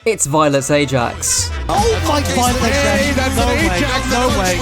It's Violet's Ajax. Oh my God! Hey, that's No an way! Ajax. No way!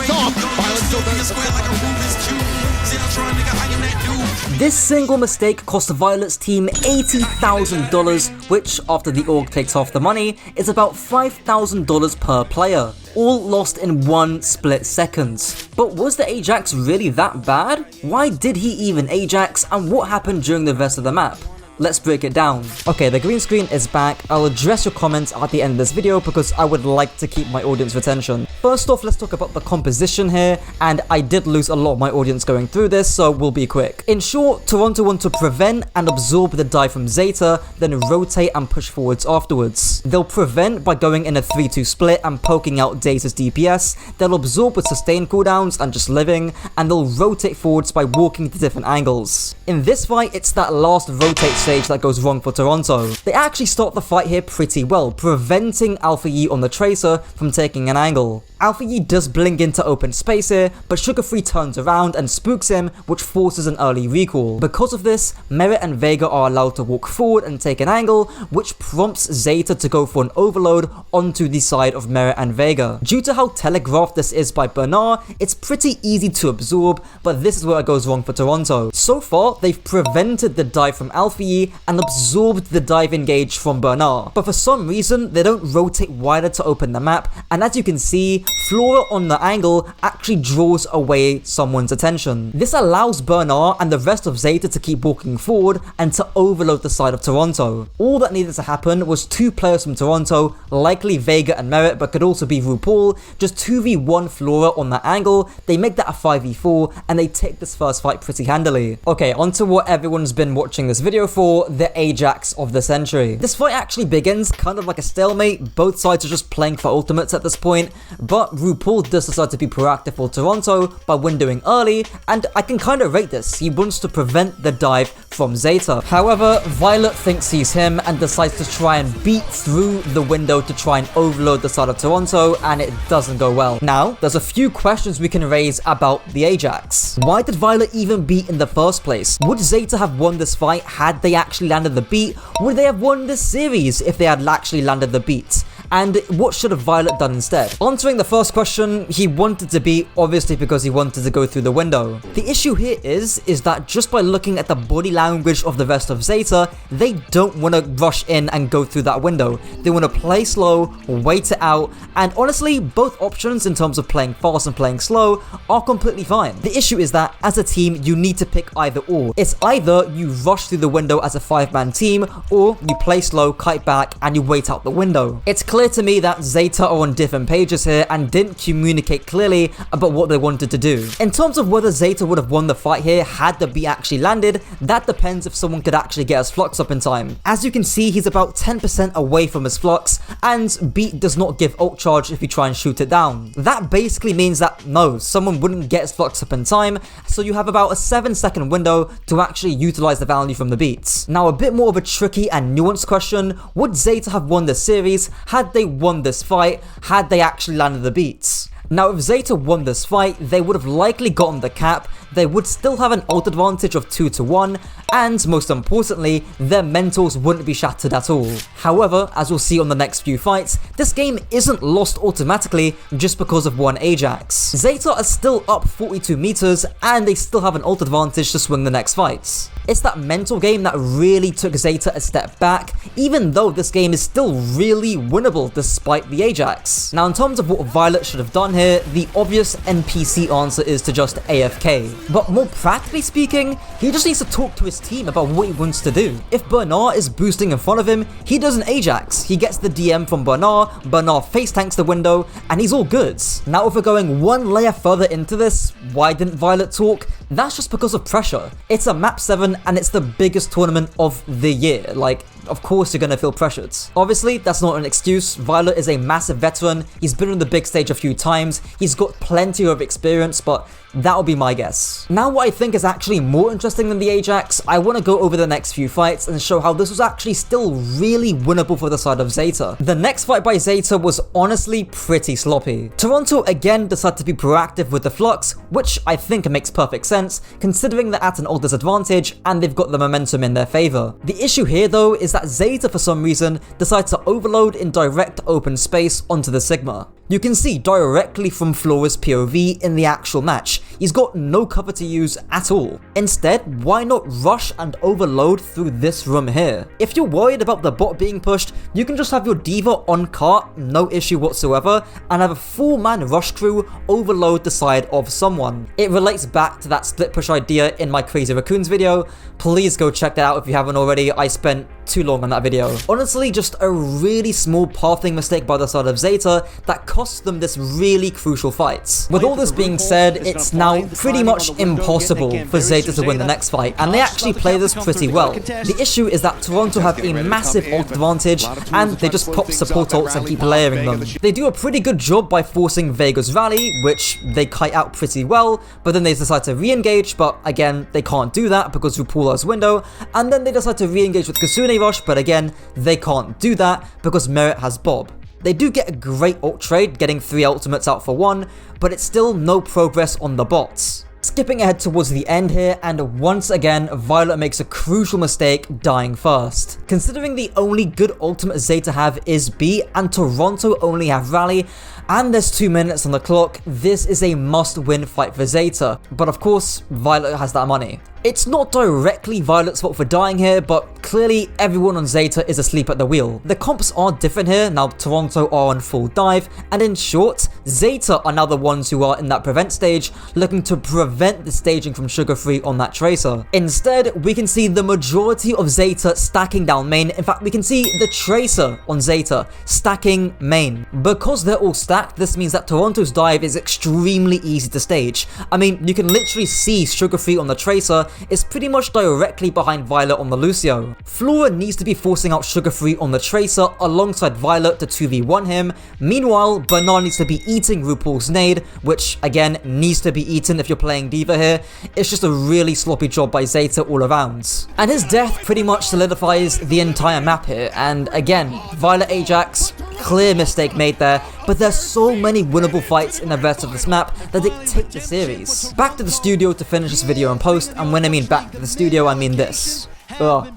This single mistake cost Violet's team $80,000, which, after the org takes off the money, is about $5,000 per player, all lost in one split second. But was the Ajax really that bad? Why did he even Ajax, and what happened during the rest of the map? Let's break it down. Okay, the green screen is back. I'll address your comments at the end of this video because I would like to keep my audience retention. First off, let's talk about the composition here, and I did lose a lot of my audience going through this, so we'll be quick. In short, Toronto want to prevent and absorb the dive from Zeta, then rotate and push forwards afterwards. They'll prevent by going in a 3-2 split and poking out Zeta's DPS, they'll absorb with sustained cooldowns and just living, and they'll rotate forwards by walking to different angles. In this fight, it's that last rotate stage that goes wrong for Toronto. They actually start the fight here pretty well, preventing Alpha Yi on the Tracer from taking an angle. Alpha Yi does blink into open space here, but Sugar Free turns around and spooks him, which forces an early recall. Because of this, Merit and Vega are allowed to walk forward and take an angle, which prompts Zeta to go for an overload onto the side of Merit and Vega. Due to how telegraphed this is by Bernard, it's pretty easy to absorb, but this is where it goes wrong for Toronto. So far, they've prevented the dive from Alpha Yi and absorbed the dive engage from Bernard. But for some reason, they don't rotate wider to open the map, and as you can see, Flora on the angle actually draws away someone's attention. This allows Bernard and the rest of Zeta to keep walking forward and to overload the side of Toronto. All that needed to happen was two players from Toronto, likely Vega and Merit, but could also be RuPaul, just 2v1 Flora on that angle. They make that a 5v4 and they take this first fight pretty handily. Okay, onto what everyone's been watching this video for, the Ajax of the century. This fight actually begins kind of like a stalemate, both sides are just playing for ultimates at this point, but RuPaul does decide to be proactive for Toronto by windowing early, and I can kind of rate this. He wants to prevent the dive from Zeta. However, Violet thinks he's him and decides to try and beat through the window to try and overload the side of Toronto, and it doesn't go well. Now, there's a few questions we can raise about the Ajax. Why did Violet even beat in the first place? Would Zeta have won this fight had they actually landed the beat? Would they have won this series if they had actually landed the beat? And what should have Violet done instead? Answering the first question, he wanted to beat, obviously because he wanted to go through the window. The issue here is that just by looking at the body language of the rest of Zeta, they don't want to rush in and go through that window. They want to play slow, wait it out, and honestly, both options in terms of playing fast and playing slow are completely fine. The issue is that as a team, you need to pick either or. It's either you rush through the window as a 5-man team, or you play slow, kite back, and you wait out the window. It's clear to me that Zeta are on different pages here and didn't communicate clearly about what they wanted to do. In terms of whether Zeta would have won the fight here had the beat actually landed, that depends if someone could actually get his flux up in time. As you can see, he's about 10% away from his flux, and beat does not give ult charge if you try and shoot it down. That basically means that no, someone wouldn't get his flux up in time, so you have about a 7-second window to actually utilize the value from the beats. Now, a bit more of a tricky and nuanced question, would Zeta have won this series had they won this fight, had they actually landed the beats? Now, if Zeta won this fight, they would have likely gotten the cap, they would still have an ult advantage of 2-1, and most importantly, their mentals wouldn't be shattered at all. However, as we'll see on the next few fights, this game isn't lost automatically just because of one Ajax. Zeta are still up 42 meters, and they still have an ult advantage to swing the next fights. It's that mental game that really took Zeta a step back, even though this game is still really winnable despite the Ajax. Now, in terms of what Violet should have done here, the obvious NPC answer is to just AFK. But more practically speaking, he just needs to talk to his team about what he wants to do. If Bernard is boosting in front of him, he does an Ajax. He gets the DM from Bernard face tanks the window, and he's all good. Now, if we're going one layer further into this, why didn't Violet talk? That's just because of pressure. It's a map 7 and it's the biggest tournament of the year. Like, of course you're gonna feel pressured. Obviously, that's not an excuse. Violet is a massive veteran. He's been on the big stage a few times. He's got plenty of experience, but That would be my guess. Now what I think is actually more interesting than the Ajax, I want to go over the next few fights and show how this was actually still really winnable for the side of Zeta. The next fight by Zeta was honestly pretty sloppy. Toronto again decided to be proactive with the Flux, which I think makes perfect sense considering they're at an old disadvantage and they've got the momentum in their favor. The issue here though is that Zeta for some reason decides to overload in direct open space onto the Sigma. You can see directly from Flora's POV in the actual match. He's got no cover to use at all. Instead, why not rush and overload through this room here? If you're worried about the bot being pushed, you can just have your D.Va on cart, no issue whatsoever, and have a full-man rush crew overload the side of someone. It relates back to that split push idea in my Crazy Raccoons video. Please go check that out if you haven't already. I spent too long on that video. Honestly, just a really small pathing mistake by the side of Zeta that cost them this really crucial fight. With all this being said, it's now pretty much impossible for Zeta to win the next fight, and they actually play this pretty well. The issue is that Toronto have a massive ult advantage, and they just pop support ults and keep layering them. They do a pretty good job by forcing Vega's rally, which they kite out pretty well, but then they decide to re-engage, but again, they can't do that because RuPaul has window, and then they decide to re-engage with Kasune Rush, but again, they can't do that because Merit has Bob. They do get a great ult trade, getting 3 ultimates out for 1, but it's still no progress on the bots. Skipping ahead towards the end here, and once again, Violet makes a crucial mistake, dying first. Considering the only good ultimate Zeta have is B, and Toronto only have Rally, and there's 2 minutes on the clock, this is a must-win fight for Zeta. But of course, Violet has that money. It's not directly Violet's fault for dying here, but clearly everyone on Zeta is asleep at the wheel. The comps are different here, now Toronto are on full dive, and in short, Zeta are now the ones who are in that prevent stage, looking to prevent the staging from Sugar Free on that Tracer. Instead, we can see the majority of Zeta stacking down main. In fact, we can see the Tracer on Zeta stacking main. Because they're all stacked, this means that Toronto's dive is extremely easy to stage. I mean, you can literally see Sugar Free on the Tracer is pretty much directly behind Violet on the Lucio. Flora needs to be forcing out Sugar Free on the Tracer alongside Violet to 2v1 him. Meanwhile, Bernard needs to be eating RuPaul's nade, which again needs to be eaten if you're playing D.Va here. It's just a really sloppy job by Zeta all around. And his death pretty much solidifies the entire map here, and again, Violet Ajax, clear mistake made there, but there's so many winnable fights in the rest of this map that dictate the series. Back to the studio to finish this video and post, and when I mean back to the studio, I mean this. Ugh.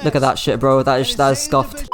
Look at that shit, bro. That is scuffed.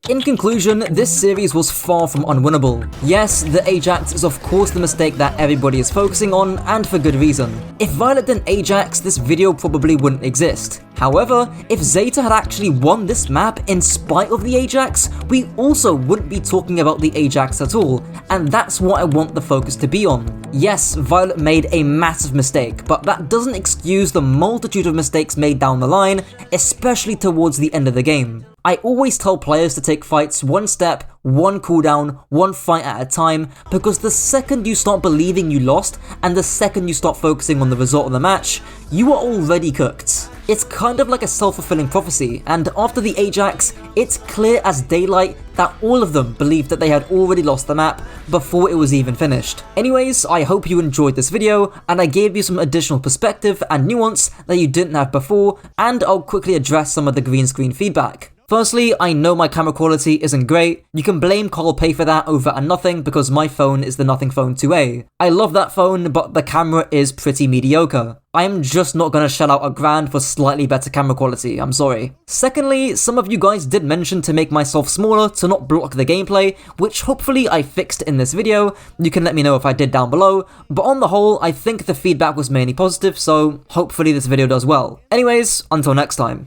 In conclusion, this series was far from unwinnable. Yes, the Ajax is of course the mistake that everybody is focusing on, and for good reason. If Violet didn't Ajax, this video probably wouldn't exist. However, if Zeta had actually won this map in spite of the Ajax, we also wouldn't be talking about the Ajax at all, and that's what I want the focus to be on. Yes, Violet made a massive mistake, but that doesn't excuse the multitude of mistakes made down the line, especially towards the end of the game. I always tell players to take fights one step, one cooldown, one fight at a time, because the second you start believing you lost, and the second you start focusing on the result of the match, you are already cooked. It's kind of like a self-fulfilling prophecy, and after the Ajax, it's clear as daylight that all of them believed that they had already lost the map before it was even finished. Anyways, I hope you enjoyed this video, and I gave you some additional perspective and nuance that you didn't have before, and I'll quickly address some of the green screen feedback. Firstly, I know my camera quality isn't great. You can blame Carl Pay for that over a Nothing because my phone is the Nothing Phone 2A. I love that phone, but the camera is pretty mediocre. I am just not gonna shell out $1,000 for slightly better camera quality, I'm sorry. Secondly, some of you guys did mention to make myself smaller to not block the gameplay, which hopefully I fixed in this video. You can let me know if I did down below, but on the whole, I think the feedback was mainly positive, so hopefully this video does well. Anyways, until next time.